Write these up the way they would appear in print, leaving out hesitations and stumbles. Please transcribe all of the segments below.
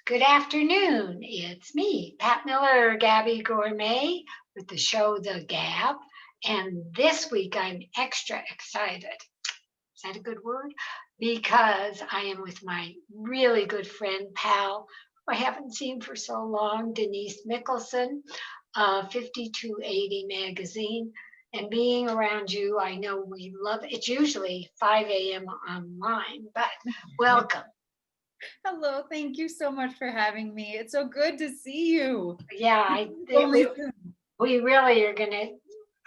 Good afternoon. It's me, Pat Miller, Gabby Gourmet, with the show The Gab. And this week I'm extra excited. Is that a good word? Because I am with my really good friend, pal, who I haven't seen for so long, Denise Michelson, 5280 magazine. And being around you, I know we love it. It's usually 5 a.m. online, but welcome. Hello, thank you so much for having me. It's so good to see you. Yeah, Only soon. we really are going to,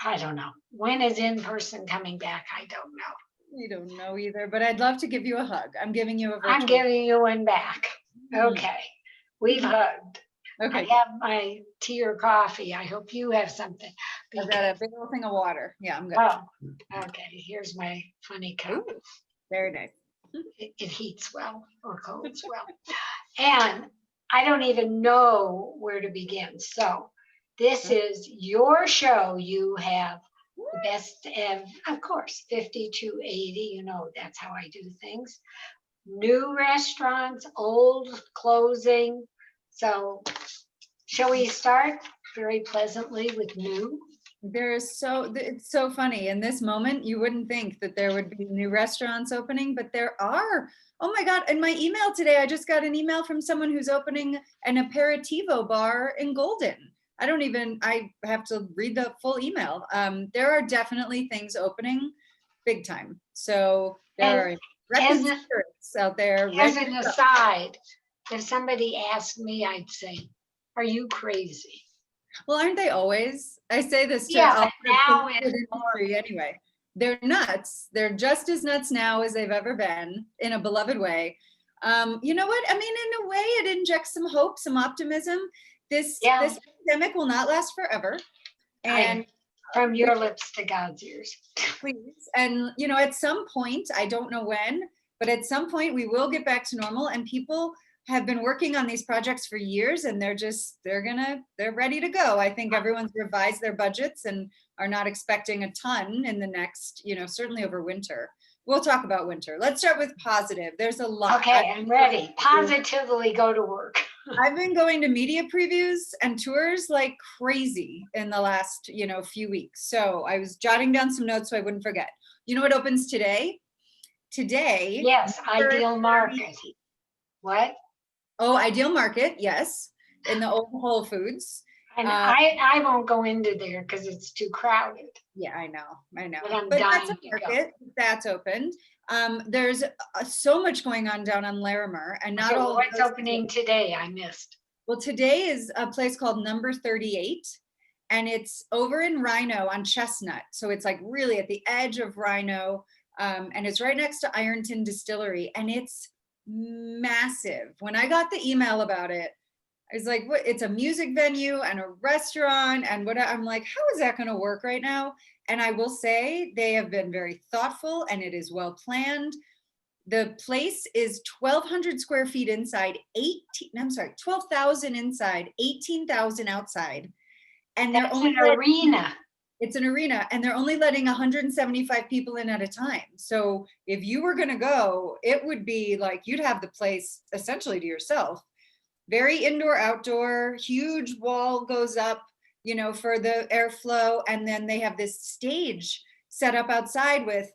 I don't know. When is in person coming back? I don't know. We don't know either, but I'd love to give you a hug. I'm giving you a I'm virtual. giving you one back. Mm. Okay. We've hugged. I Okay, have my tea or coffee. I hope you have something. I've got a big old thing of water. Yeah, I'm good. Oh, okay. Here's my funny cup. Ooh, very nice. It heats well or colds well. And I don't even know where to begin. So this is your show. You have the best of course, 5280. You know, that's how I do things. New restaurants, old closing. So shall we start very pleasantly with new? It's so funny. In this moment, you wouldn't think that there would be new restaurants opening, but there are. Oh my God. In my email today, I just got an email from someone who's opening an aperitivo bar in Golden. I have to read the full email. There are definitely things opening big time. So there are record spirits out there. As an aside, if somebody asked me, I'd say, "Are you crazy?" Well, aren't they always? I say this to Yeah, all but now the it's more. industry anyway. They're nuts. They're just as nuts now as they've ever been in a beloved way. You know what? I mean, in a way, it injects some hope, some optimism. This Yeah, this pandemic will not last forever. And from your lips to God's ears. please, and you know, at some point, I don't know when, but at some point we will get back to normal, and people have been working on these projects for years, and they're ready to go. I think everyone's revised their budgets and are not expecting a ton in the next, certainly over winter. We'll talk about winter. Let's start with positive. There's a lot. Okay, I'm ready. Positively go to work. I've been going to media previews and tours like crazy in the last, few weeks. So I was jotting down some notes so I wouldn't forget. You know what opens today? Today. Yes, Ideal Market. What? Oh, Ideal Market, yes, in the old Whole Foods. And I won't go into there because it's too crowded. Yeah, I know. But that's a market that's opened. There's so much going on down on Larimer, and not all. What's opening today? I missed. Well, today is a place called Number 38, and it's over in Rhino on Chestnut. So it's like really at the edge of Rhino, and it's right next to Ironton Distillery, and it's massive. When I got the email about it, I was like, what? It's a music venue and a restaurant, and what? I'm like, how is that going to work right now? And I will say they have been very thoughtful, and it is well planned. The place is 1,200 square feet inside, 12,000 inside, 18,000 outside. And they're only an arena. It's an arena, and they're only letting 175 people in at a time. So if you were going to go, it would be like you'd have the place essentially to yourself. Very indoor, outdoor, huge wall goes up, for the airflow. And then they have this stage set up outside with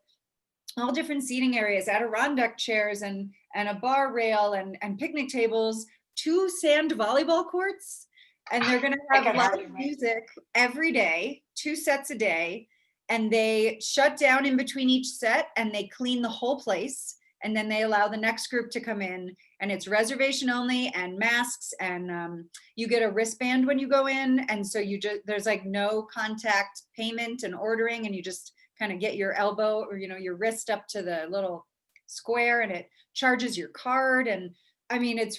all different seating areas, Adirondack chairs and a bar rail and picnic tables, 2 sand volleyball courts. And they're going to have live music every day, 2 sets a day. And they shut down in between each set and they clean the whole place. And then they allow the next group to come in, and it's reservation only and masks, and you get a wristband when you go in. And so there's like no contact payment and ordering, and you just kind of get your elbow or, your wrist up to the little square, and it charges your card. And I mean, it's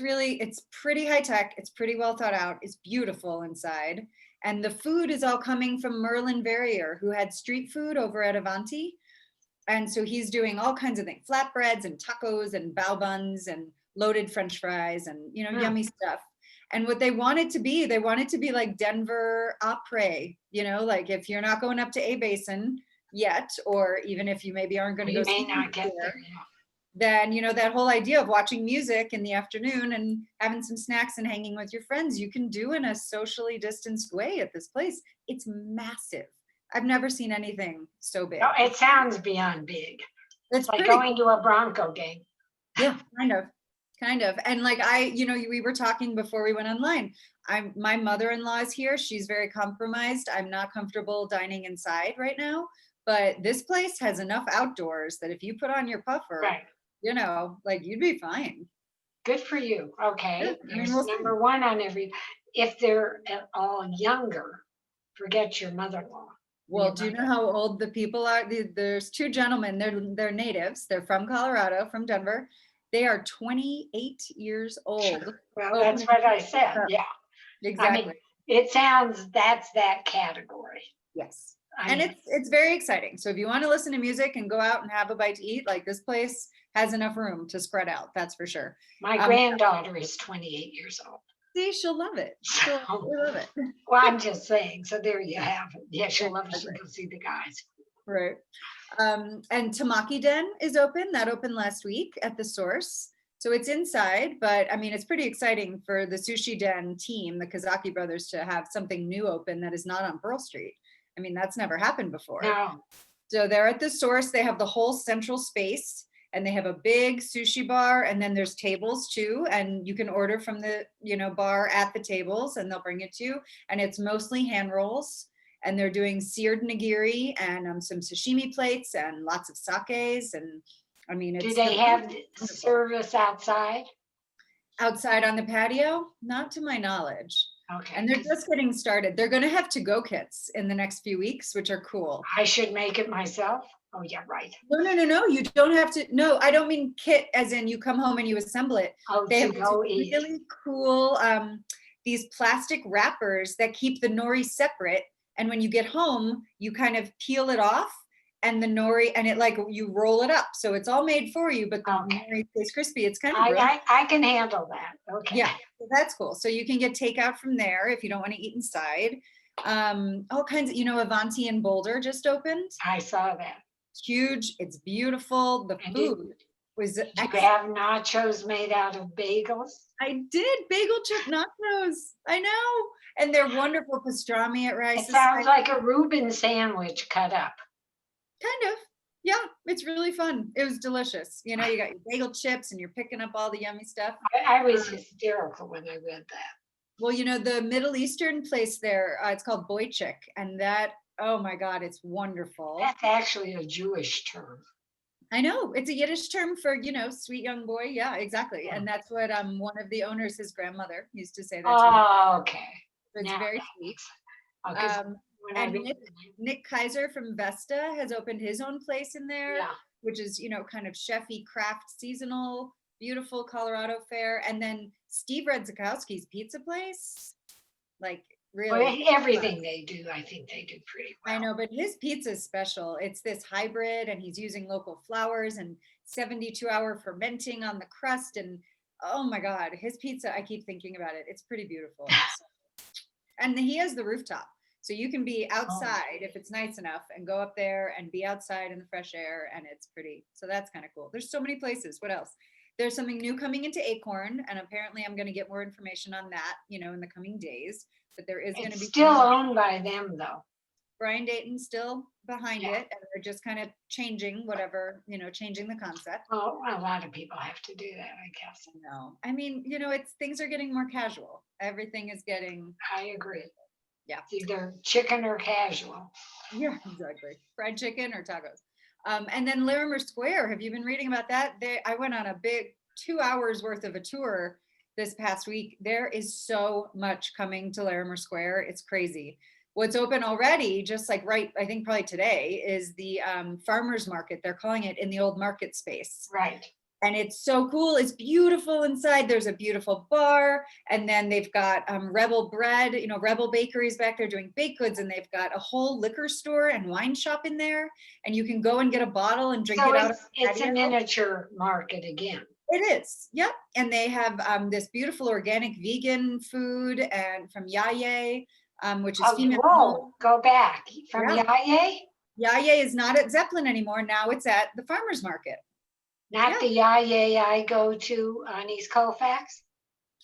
pretty high tech. It's pretty well thought out. It's beautiful inside. And the food is all coming from Merlin Verrier, who had street food over at Avanti. And so he's doing all kinds of things, flatbreads and tacos and bao buns and loaded French fries and, yummy stuff. And what they want it to be like Denver Après, like if you're not going up to A Basin yet, or even if you maybe aren't going to go, may not get there. then, that whole idea of watching music in the afternoon and having some snacks and hanging with your friends, you can do in a socially distanced way at this place. It's massive. I've never seen anything so big. Oh, it sounds beyond big. It's Like pretty going to a Bronco game. Yeah, kind of. And like we were talking before we went online. My mother-in-law is here. She's very compromised. I'm not comfortable dining inside right now, but this place has enough outdoors that if you put on your puffer, Right. like you'd be fine. Good for you. Okay. Yeah, There's we'll see. number one on every, if they're at all younger, forget your mother-in-law. Well, do you know how old the people are? There's two gentlemen. They're natives. They're from Colorado, from Denver. They are 28 years old. Sure. Well, that's what I said. Yeah. Exactly. I mean, it sounds, that's that category. Yes. And it's very exciting. So if you want to listen to music and go out and have a bite to eat, like this place has enough room to spread out. That's for sure. My granddaughter is 28 years old. See, she'll love it. She'll love it. Well, I'm just saying. So there you have it. Yeah, she'll love it. She'll go see the guys. Right. And Tamaki Den is open. That opened last week at the Source. So it's inside, but I mean, it's pretty exciting for the Sushi Den team, the Kazaki brothers, to have something new open that is not on Pearl Street. I mean, that's never happened before. No. So they're at the Source. They have the whole central space, and they have a big sushi bar, and then there's tables too, and you can order from the bar at the tables, and they'll bring it to you. And it's mostly hand rolls, and they're doing seared nigiri and some sashimi plates and lots of sakes. And I mean, do they have service outside? Outside on the patio? Not to my knowledge. Okay. And they're just getting started. They're going to have to-go kits in the next few weeks, which are cool. I should make it myself? Oh, yeah, right. No. You don't have to. No, I don't mean kit as in you come home and you assemble it. Oh, They to have go these eat. really cool, these plastic wrappers that keep the nori separate. And when you get home, you kind of peel it off, and the nori, and it like you roll it up. So it's all made for you, but the nori stays crispy. It's kind of I can handle that. Okay. Yeah, so that's cool. So you can get takeout from there if you don't want to eat inside. All kinds of, Avanti in Boulder just opened. I saw that. It's huge. It's beautiful. The food was Did you have nachos made out of bagels? I did. Bagel chip nachos. I know. And they're wonderful pastrami at Rice. It sounds like a Reuben sandwich cut up. Kind of. Yeah, it's really fun. It was delicious. You got your bagel chips and you're picking up all the yummy stuff. I was hysterical when I read that. Well, the Middle Eastern place there, it's called Boychik. And that, oh my God, it's wonderful. That's actually a Jewish term. I know. It's a Yiddish term for, sweet young boy. Yeah, exactly. And that's what one of the owners, his grandmother, used to say that to me. Oh, okay. It's Now very sweet. And Nick Kaiser from Vesta has opened his own place in there, which is, kind of chefy craft seasonal, beautiful Colorado fare. And then Steve Redzikowski's pizza place, like really. Everything they do, I think they do pretty well. I know, but his pizza is special. It's this hybrid, and he's using local flours and 72-hour fermenting on the crust. And oh my God, his pizza, I keep thinking about it. It's pretty beautiful. And he has the rooftop. So you can be outside if it's nice enough and go up there and be outside in the fresh air, and it's pretty. So that's kind of cool. There's so many places. What else? There's something new coming into Acorn, and apparently I'm going to get more information on that, in the coming days. But there is going to be still owned by them, though. Brian Dayton's still behind it, and they're just kind of changing whatever, changing the concept. Oh, a lot of people have to do that, I guess. No, I mean, things are getting more casual. Everything is getting. I agree. Yeah. It's either chicken or casual. Yeah, exactly. Fried chicken or tacos. And then Larimer Square, have you been reading about that? I went on a big 2 hours worth of a tour this past week. There is so much coming to Larimer Square. It's crazy. What's open already, just like I think probably today, is the farmer's market. They're calling it in the old market space. Right. And it's so cool. It's beautiful inside. There's a beautiful bar. And then they've got Rebel Bread, Rebel Bakeries back there doing baked goods. And they've got a whole liquor store and wine shop in there. And you can go and get a bottle and drink it out. It's a miniature market again. It is. Yep. And they have this beautiful organic vegan food and from Yaye, which is female. Whoa, go back. From Yaye? Yaye is not at Zeppelin anymore. Now it's at the farmer's market. Not the Yaya I go to on East Colfax?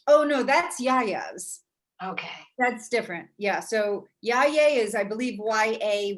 Oh, no, that's Yaya's. Okay. That's different. Yeah. So Yaya is, I believe, Yaye.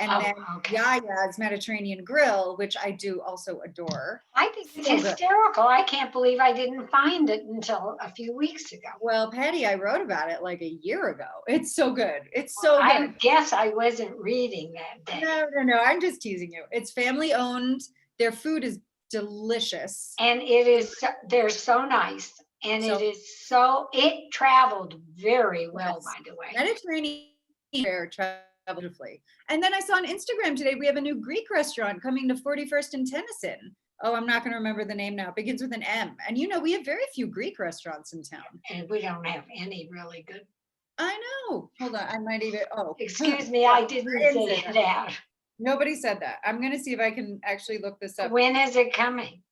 And Oh, then okay. Yaya's Mediterranean Grill, which I do also adore. I think it's So good. hysterical. I can't believe I didn't find it until a few weeks ago. Well, Patty, I wrote about it like a year ago. It's so good. It's so I good. guess I wasn't reading that day. No. I'm just teasing you. It's family owned. Their food is delicious. And it is, they're so nice. And So- it traveled very well, Yes. by the way. Mediterranean fare traveled beautifully. And then I saw on Instagram today, we have a new Greek restaurant coming to 41st and Tennyson. Oh, I'm not going to remember the name now. It begins with an M. And you know, we have very few Greek restaurants in town. And we don't have any really good. I know. Hold on. I might even, Excuse me, I didn't didn't say say that. Nobody said that. I'm going to see if I can actually look this up. When is it coming?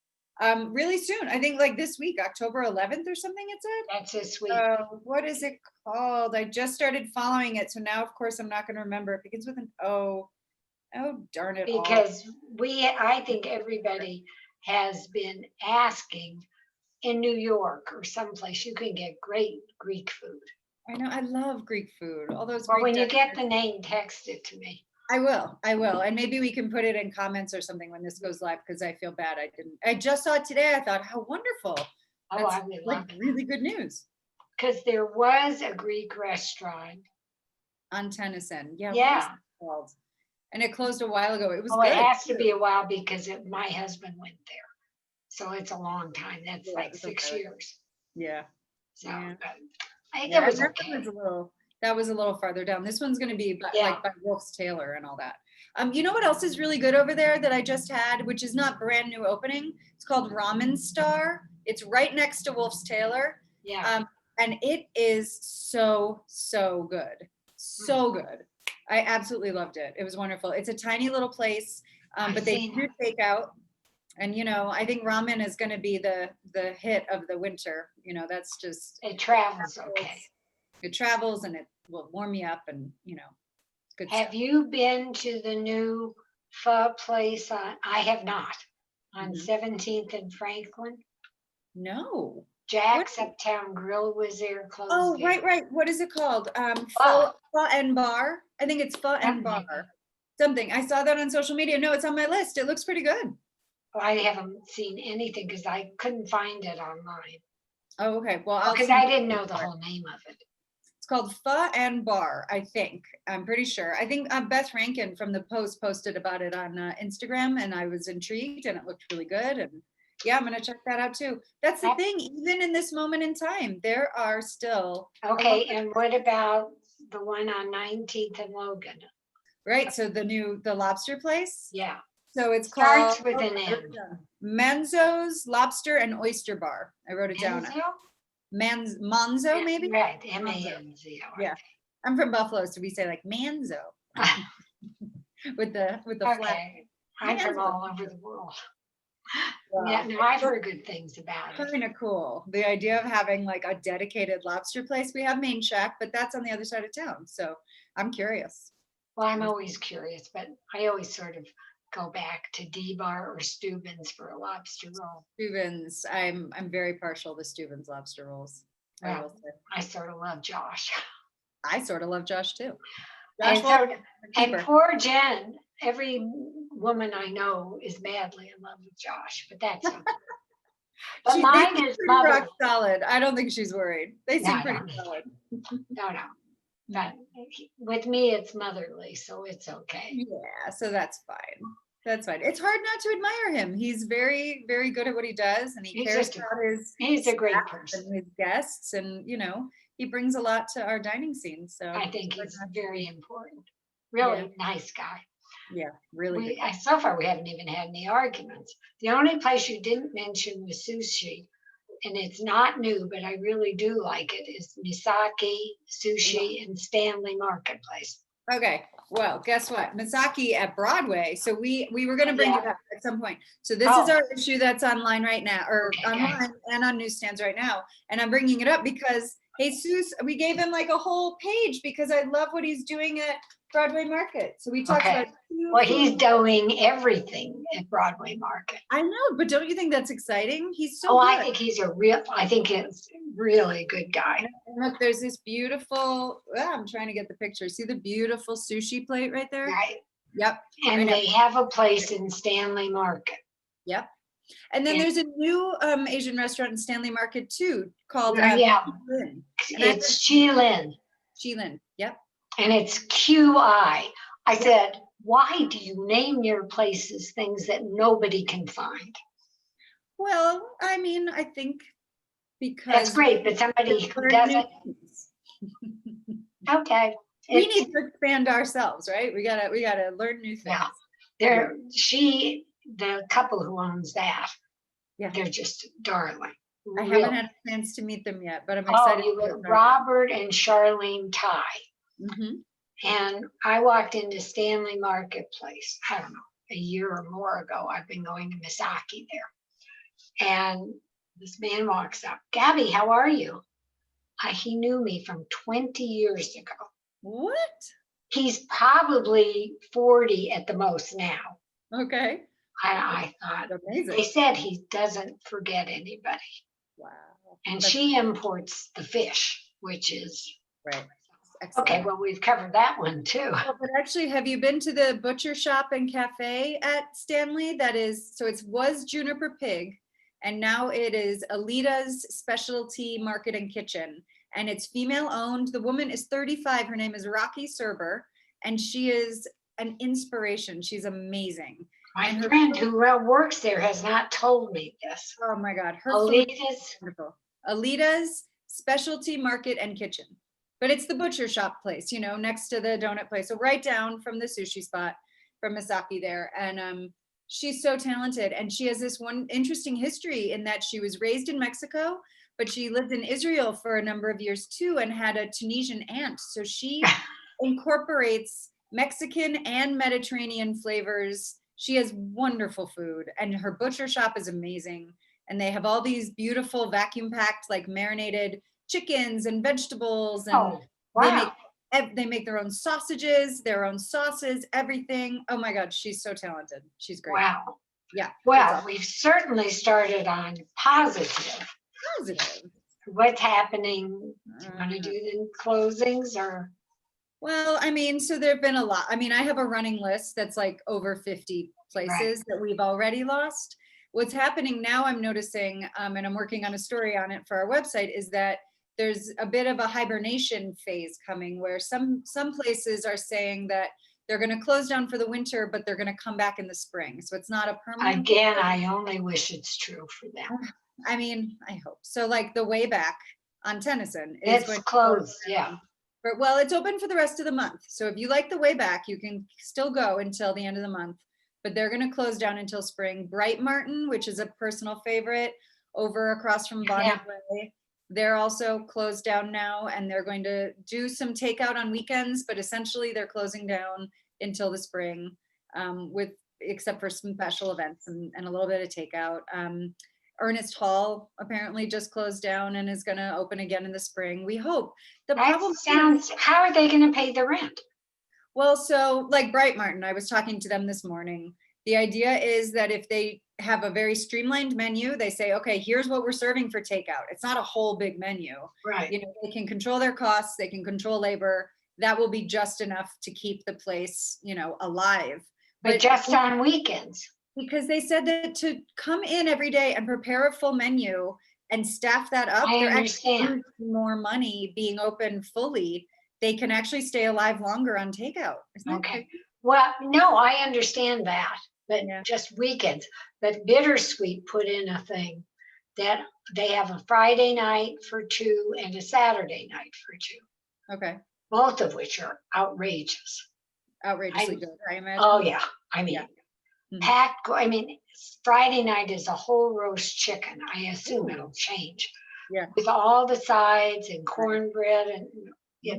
Really soon. I think like this week, October 11th or something it said. That's this week. What is it called? I just started following it. So now, of course, I'm not going to remember. It begins with an O. Oh, darn it. all. Because I think everybody has been asking in New York or someplace you can get great Greek food. I know. I love Greek food. All those. Well, Greek when you dishes. get the name, text it to me. I will. And maybe we can put it in comments or something when this goes live because I feel bad. I just saw it today. I thought, how wonderful. Oh, That's I would like love it. really good news. Because there was a Greek restaurant. On Tennyson. Yeah. Yeah. What is it called? And it closed a while ago. It was Oh, good. it has to be a while because my husband went there. So it's a long time. That's Yeah, like it's 6 okay. years. Yeah. So Yeah. but I think Yeah, it was that okay. was a little farther down. This one's going to be Yeah. like by Wolf's Taylor and all that. You know what else is really good over there that I just had, which is not brand new opening? It's called Ramen Star. It's right next to Wolf's Taylor. Yeah. And it is so good. So good. I absolutely loved it. It was wonderful. It's a tiny little place, but they do takeout. And you know, I think ramen is going to be the hit of the winter. You know, that's just It travels okay. It travels and it will warm you up, and you know, it's good Have stuff. you been to the new pho place I have not, on Mhm. 17th and Franklin? No. Jack's Uptown Grill was there, closed Oh, there. right. What is it called? Pho. Pho and Bar. I think it's Pho and Something like Bar. Something. I saw that on social media. No, it's on my list. It looks pretty good. Well, I haven't seen anything because I couldn't find it online. Oh, okay. Well, Because I didn't know the whole name of it. It's called Pho and Bar, I think. I'm pretty sure. I think Beth Rankin from the Post posted about it on Instagram, and I was intrigued, and it looked really good. And yeah, I'm going to check that out too. That's the thing. Even in this moment in time, there are still. Okay, and what about the one on 19th and Logan? Right. So the lobster place. Yeah. So it's Starts called with an M. Manzo's Lobster and Oyster Bar. I wrote it down. Manzo, maybe? Right, M-A-N-Z-O. Yeah. I'm from Buffalo, so we say like Manzo. with the flat. Okay, I'm from Manzo. all over the world. Wow. Yeah, no, I've heard good things about it. Kind of cool. The idea of having like a dedicated lobster place. We have Main Shack, but that's on the other side of town. So I'm curious. Well, I'm always curious, but I always sort of go back to D-Bar or Steuben's for a lobster roll. Steuben's. I'm very partial to Steuben's lobster rolls. I will say. I sort of love Josh. I sort of love Josh too. And poor Jen, every woman I know is madly in love with Josh, but that's okay. But mine is rock solid. I don't think she's worried. They seem pretty solid. No. But with me, it's motherly, so it's okay. Yeah, so that's fine. That's fine. It's hard not to admire him. He's very, very good at what he does, and he cares about his. He's a great person. And his guests, and you know, he brings a lot to our dining scene. So I think he's very important. Really nice guy. Yeah, really. So far, we haven't even had any arguments. The only place you didn't mention was sushi. And it's not new, but I really do like it, is Misaki Sushi in Stanley Marketplace. Okay, well, guess what? Misaki at Broadway. So we were going to bring it up at some point. So this is our issue that's online right now, or online and on newsstands right now. And I'm bringing it up because Jesus, we gave him like a whole page because I love what he's doing at Broadway Market. So we talked Okay. about Well, he's doing everything at Broadway Market. I know, but don't you think that's exciting? He's so Oh, good. I think he's really good guy. And look, there's this beautiful, I'm trying to get the picture. See the beautiful sushi plate right there? Right. Yep. And they have a place in Stanley Market. Yep. And then there's a new Asian restaurant in Stanley Market too called Qilin. It's Qilin. Qilin. Yep. And it's QI. I said, why do you name your places things that nobody can find? Well, I mean, I think because that's great, but somebody who doesn't. Okay. We need to expand ourselves, right? We gotta learn new things. Yeah. The couple who owns that, they're just darling. I haven't had a chance to meet them yet, but I'm excited. Robert and Charlene Ty. Mm-hmm. And I walked into Stanley Marketplace, I don't know, a year or more ago. I've been going to Misaki there. And this man walks up, Gabby, how are you? He knew me from 20 years ago. What? He's probably 40 at the most now. Okay. I thought, amazing. They said he doesn't forget anybody. Wow. And she imports the fish, which is right. Excellent. Okay, well, we've covered that one too. Well, but actually, have you been to the butcher shop and cafe at Stanley? That is, so it was Juniper Pig, and now it is Alita's Specialty Market and Kitchen, and it's female owned. The woman is 35. Her name is Rocky Serber, and she is an inspiration. She's amazing. My friend who works there has not told me this. Oh my God. Her Alita's wonderful. Alita's Specialty Market and Kitchen. But it's the butcher shop place, you know, next to the donut place. So right down from the sushi spot from Misaki there. And she's so talented. And she has this one interesting history in that she was raised in Mexico, but she lived in Israel for a number of years too and had a Tunisian aunt. So she incorporates Mexican and Mediterranean flavors. She has wonderful food and her butcher shop is amazing. And they have all these beautiful vacuum packed, like marinated chickens and vegetables. And they make their own sausages, their own sauces, everything. Oh my God, she's so talented. She's great. Wow. Yeah. Well, we've certainly started on positive. Positive. What's happening? Do you want to do the closings or? Well, I mean, so there've been a lot. I mean, I have a running list that's like over 50 places that we've already lost. What's happening now, I'm noticing, and I'm working on a story on it for our website, is that there's a bit of a hibernation phase coming where some places are saying that they're going to close down for the winter, but they're going to come back in the spring. So it's not a permanent. Again, I only wish it's true for them. I mean, I hope. So like the Way Back on Tennyson is going to close. Yeah. Well, it's open for the rest of the month. So if you like the Way Back, you can still go until the end of the month, but they're going to close down until spring. Bright Martin, which is a personal favorite over across from Bonnie Way, they're also closed down now, and they're going to do some takeout on weekends, but essentially they're closing down until the spring, except for some special events and a little bit of takeout. Ernest Hall apparently just closed down and is going to open again in the spring. We hope. The problem sounds, how are they going to pay the rent? Well, so like Bright Martin, I was talking to them this morning. The idea is that if they have a very streamlined menu, they say, okay, here's what we're serving for takeout. It's not a whole big menu. Right. You know, they can control their costs, they can control labor. That will be just enough to keep the place, you know, alive. But just on weekends. Because they said that to come in every day and prepare a full menu and staff that up, I they're understand. actually more money being open fully. They can actually stay alive longer on takeout. Okay. Well, no, I understand that, but just weekends. But Bittersweet put in a thing that they have a Friday night for 2 and a Saturday night for 2. Okay. Both of which are outrageous. Outrageously good, I imagine. Oh yeah. I mean, packed. I mean, Friday night is a whole roast chicken. I assume it'll change. Yeah. With all the sides and cornbread and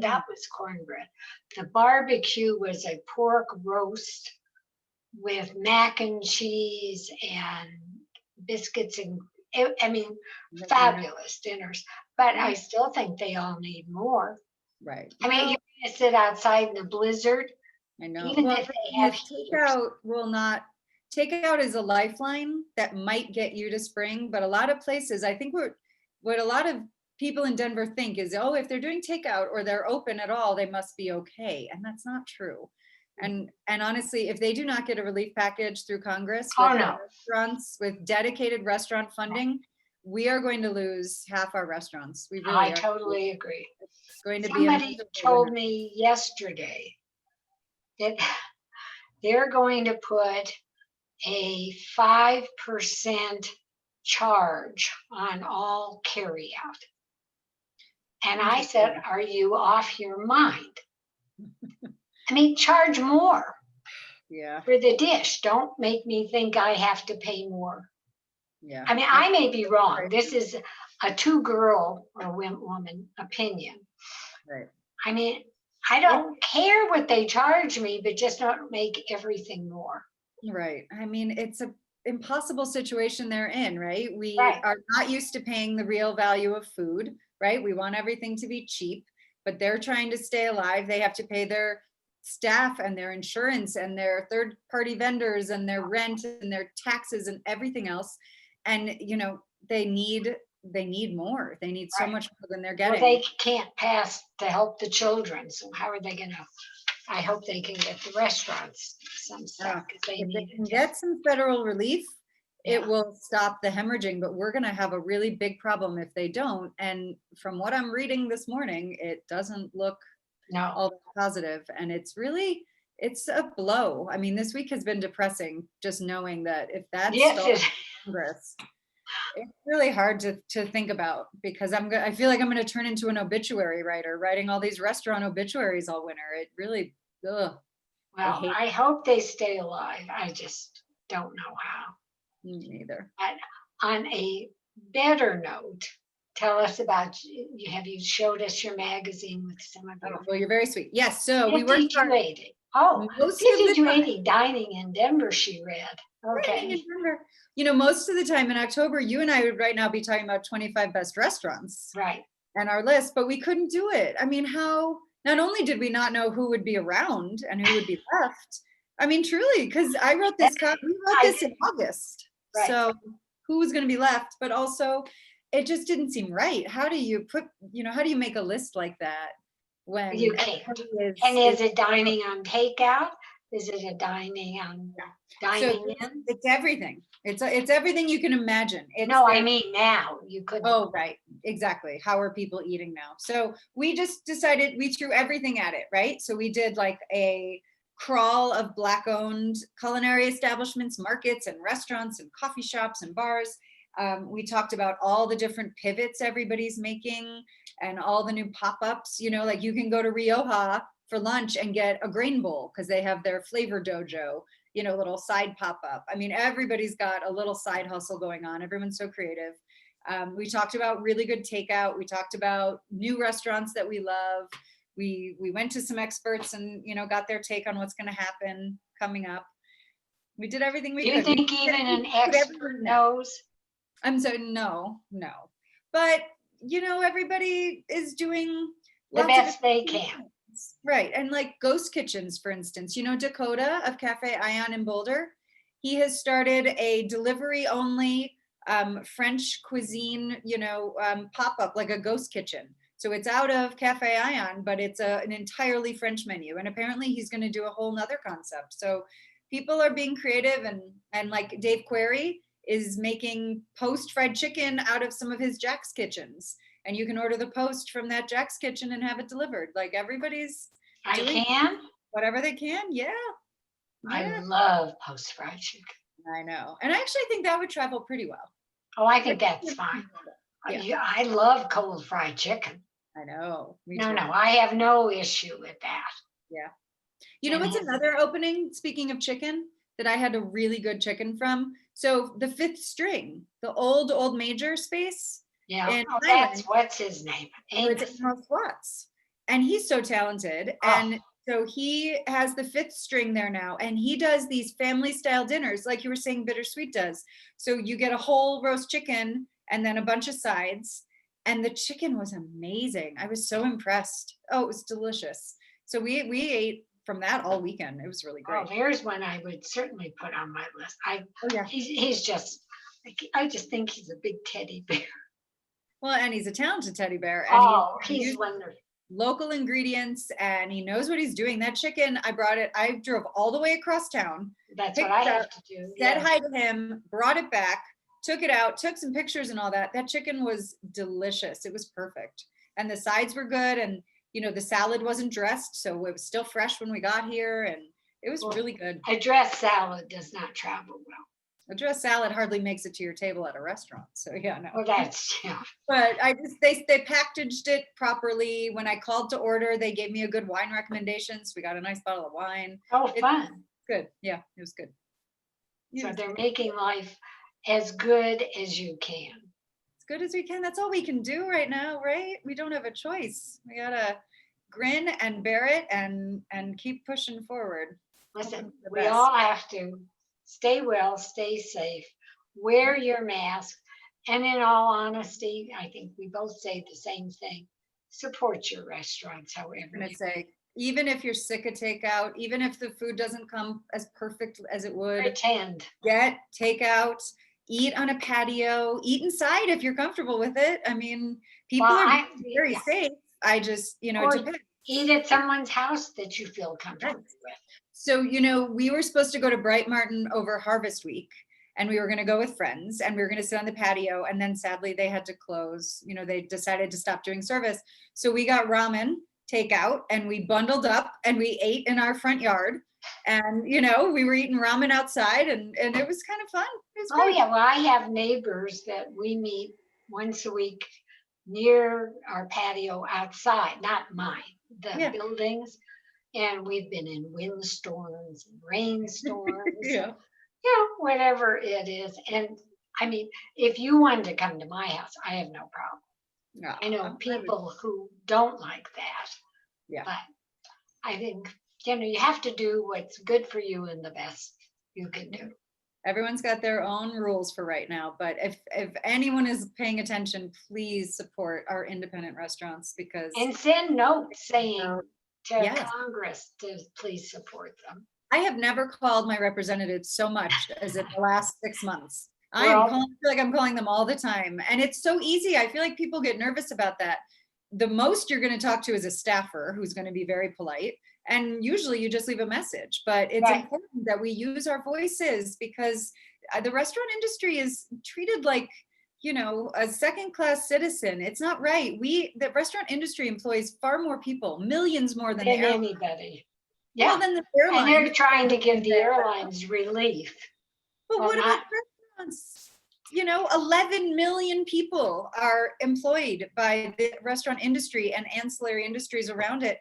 that was cornbread. The barbecue was a pork roast with mac and cheese and biscuits I mean, fabulous dinners, but I still think they all need more. Right. I mean, you're gonna sit outside in the blizzard, I know. even Well, if the they thing have is, heaters. takeout is a lifeline that might get you to spring, but a lot of places, I think what a lot of people in Denver think is, oh, if they're doing takeout or they're open at all, they must be okay. And that's not true. And honestly, if they do not get a relief package through Congress Oh, with no. restaurants, with dedicated restaurant funding, we are going to lose half our restaurants. We really I are. totally agree. It's going to be a Somebody miserable told winter. me yesterday that they're going to put a 5% charge on all carryout. And I said, are you off your mind? I mean, charge more Yeah, for the dish. Don't make me think I have to pay more. yeah. I mean, I may be wrong. This is a two-girl or woman opinion. Right. I mean, I don't care what they charge me, but just don't make everything more. Right. I mean, it's a impossible situation they're in, right? We Right. are not used to paying the real value of food, right? We want everything to be cheap, but they're trying to stay alive. They have to pay their staff and their insurance and their third party vendors and their rent and their taxes and everything else. And they need more. They need so Right. much more than they're Well, getting. they can't pass to help the children. So how are they gonna? I hope they can get the restaurants some stuff because they If they need can it. get some federal relief, it Yeah. will stop the hemorrhaging, but we're going to have a really big problem if they don't. And from what I'm reading this morning, it doesn't look No. all that positive. And it's a blow. I mean, this week has been depressing, just knowing that if that's Yes. Congress, it's really hard to think about, because I feel like I'm going to turn into an obituary writer, writing all these restaurant obituaries all winter. It really, ugh. Well, I hope they stay alive. I just don't know how. Me neither. But on a better note, tell us about, have you showed us your magazine with some of your Well, you're very sweet. Yes. So we worked hard 5280. Oh, most of the time. 5280 dining in Denver, she read. Dining in Okay. Denver. Most of the time in October, you and I would right now be talking about 25 best restaurants Right. and our list, but we couldn't do it. I mean, not only did we not know who would be around and who would be left, I mean, truly, because we wrote this in August. Right. So who was going to be left? But also, it just didn't seem right. How do you make a list like that when You can't. And is it dining on takeout? Is it a dining on dining in? It's everything. It's everything you can imagine. No, I mean now you could. Oh, right. Exactly. How are people eating now? So we just decided, we threw everything at it, right? So we did like a crawl of Black owned culinary establishments, markets and restaurants and coffee shops and bars. We talked about all the different pivots everybody's making and all the new pop-ups, like you can go to Rioja for lunch and get a grain bowl because they have their flavor dojo, little side pop-up. I mean, everybody's got a little side hustle going on. Everyone's so creative. We talked about really good takeout. We talked about new restaurants that we love. We went to some experts and, got their take on what's going to happen coming up. We did everything we could. Do you think even an expert knows? I'm sorry, no. But, everybody is doing the best they can. Right. And like ghost kitchens, for instance, Dakota of Cafe Ion in Boulder, he has started a delivery only French cuisine, pop-up, like a ghost kitchen. So it's out of Cafe Ion, but it's an entirely French menu. And apparently he's going to do a whole nother concept. So people are being creative, and like Dave Query is making post fried chicken out of some of his Jack's kitchens. And you can order the post from that Jack's kitchen and have it delivered. Like everybody's doing whatever they can. Yeah. I love post fried chicken. I know. And I actually think that would travel pretty well. Oh, I think that's fine. Yeah. I love cold fried chicken. I know. No, I have no issue with that. Yeah. You know what's another opening, speaking of chicken, that I had a really good chicken from? So the Fifth String, the old major space. Yeah, that's what's his name? Amos Watts. And he's so talented. And So he has the 5th string there now, and he does these family style dinners, like you were saying Bittersweet does. So you get a whole roast chicken and then a bunch of sides. And the chicken was amazing. I was so impressed. Oh, it was delicious. So we ate from that all weekend. It was really Oh, great. here's one I would certainly put on my list. Oh yeah. He's just, I just think he's a big teddy bear. Well, and he's a talented teddy bear, and Oh, he he's used wonderful. local ingredients, and he knows what he's doing. That chicken, I brought it. I drove all the way across town, That's picked what I it up, have to do. said Yes. hi to him, brought it back, took it out, took some pictures and all that. That chicken was delicious. It was perfect. And the sides were good. And, the salad wasn't dressed. So it was still fresh when we got here. And it was Well, really good. A dressed salad does not travel well. A dressed salad hardly makes it to your table at a restaurant. So yeah, no. Well, that's, yeah. But they packaged it properly. When I called to order, they gave me a good wine recommendation. So we got a nice bottle of wine. Oh, fun. Good. Yeah, it was good. So they're making life as good as you can. As good as we can. That's all we can do right now, right? We don't have a choice. We gotta grin and bear it and keep pushing forward. Listen, we all have to stay well, stay safe, wear your mask, and in all honesty, I think we both say the same thing. Support your restaurants, however. I'm gonna say, even if you're sick of takeout, even if the food doesn't come as perfect as it would, pretend. Get takeout, eat on a patio, eat inside if you're comfortable with it. I mean, people are very safe. I just, it depends. Eat at someone's house that you feel comfortable with. So, we were supposed to go to Bright Martin over Harvest Week, and we were going to go with friends, and we were going to sit on the patio. And then sadly they had to close. They decided to stop doing service. So we got ramen takeout, and we bundled up and we ate in our front yard. And, we were eating ramen outside, and it was kind of fun. It was great. Oh yeah, well, I have neighbors that we meet once a week near our patio outside, not mine, the buildings. And we've been in windstorms and rainstorms, whatever it is. And I mean, if you wanted to come to my house, I have no problem. No, I know people who don't like that. Yeah. But I think, you have to do what's good for you and the best you can do. Everyone's got their own rules for right now, but if anyone is paying attention, please support our independent restaurants and send notes saying to yes. Congress to please support them. I have never called my representatives so much as in the last 6 months. I feel like I'm calling them all the time, and it's so easy. I feel like people get nervous about that. The most you're going to talk to is a staffer who's going to be very polite. And usually you just leave a message, but it's important that we use our voices, because the restaurant industry is treated like, a second-class citizen. It's not right. The restaurant industry employs far more people, millions more than anybody. Yeah. Well, than the airlines. And they're trying to give the airlines relief. But what about restaurants? 11 million people are employed by the restaurant industry and ancillary industries around it.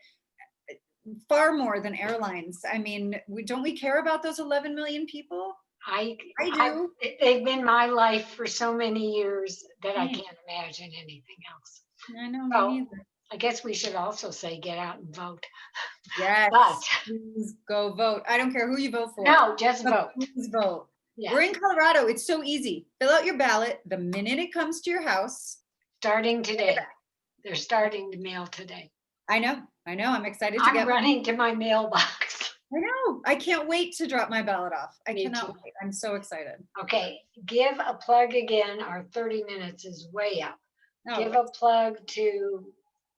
Far more than airlines. I mean, don't we care about those 11 million people? I do. They've been my life for so many years that I can't imagine anything else. I know, me neither. I guess we should also say get out and vote. Yes, but please go vote. I don't care who you vote for. No, just vote. Please vote. Yeah. We're in Colorado. It's so easy. Fill out your ballot the minute it comes to your house. Starting today. They're starting to mail today. I know. I'm excited to I'm running to my mailbox. I know. I can't wait to drop my ballot off. I cannot wait. I'm so excited. Okay. Give a plug again. Our 30 minutes is way up. Give a plug to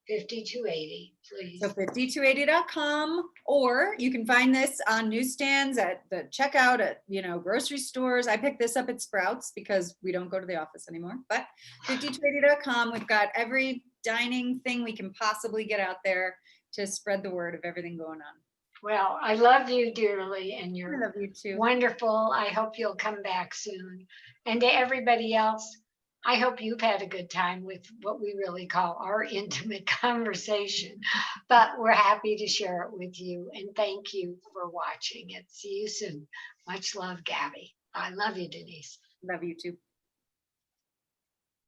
5280, please. So 5280.com, or you can find this on newsstands, at the checkout, at grocery stores. I picked this up at Sprouts because we don't go to the office anymore. But 5280.com, we've got every dining thing we can possibly get out there to spread the word of everything going on. Well, I love you dearly, and you're I love you too. Wonderful. I hope you'll come back soon. And to everybody else, I hope you've had a good time with what we really call our intimate conversation, but we're happy to share it with you. And thank you for watching it. See you soon. Much love, Gabby. I love you, Denise. Love you too.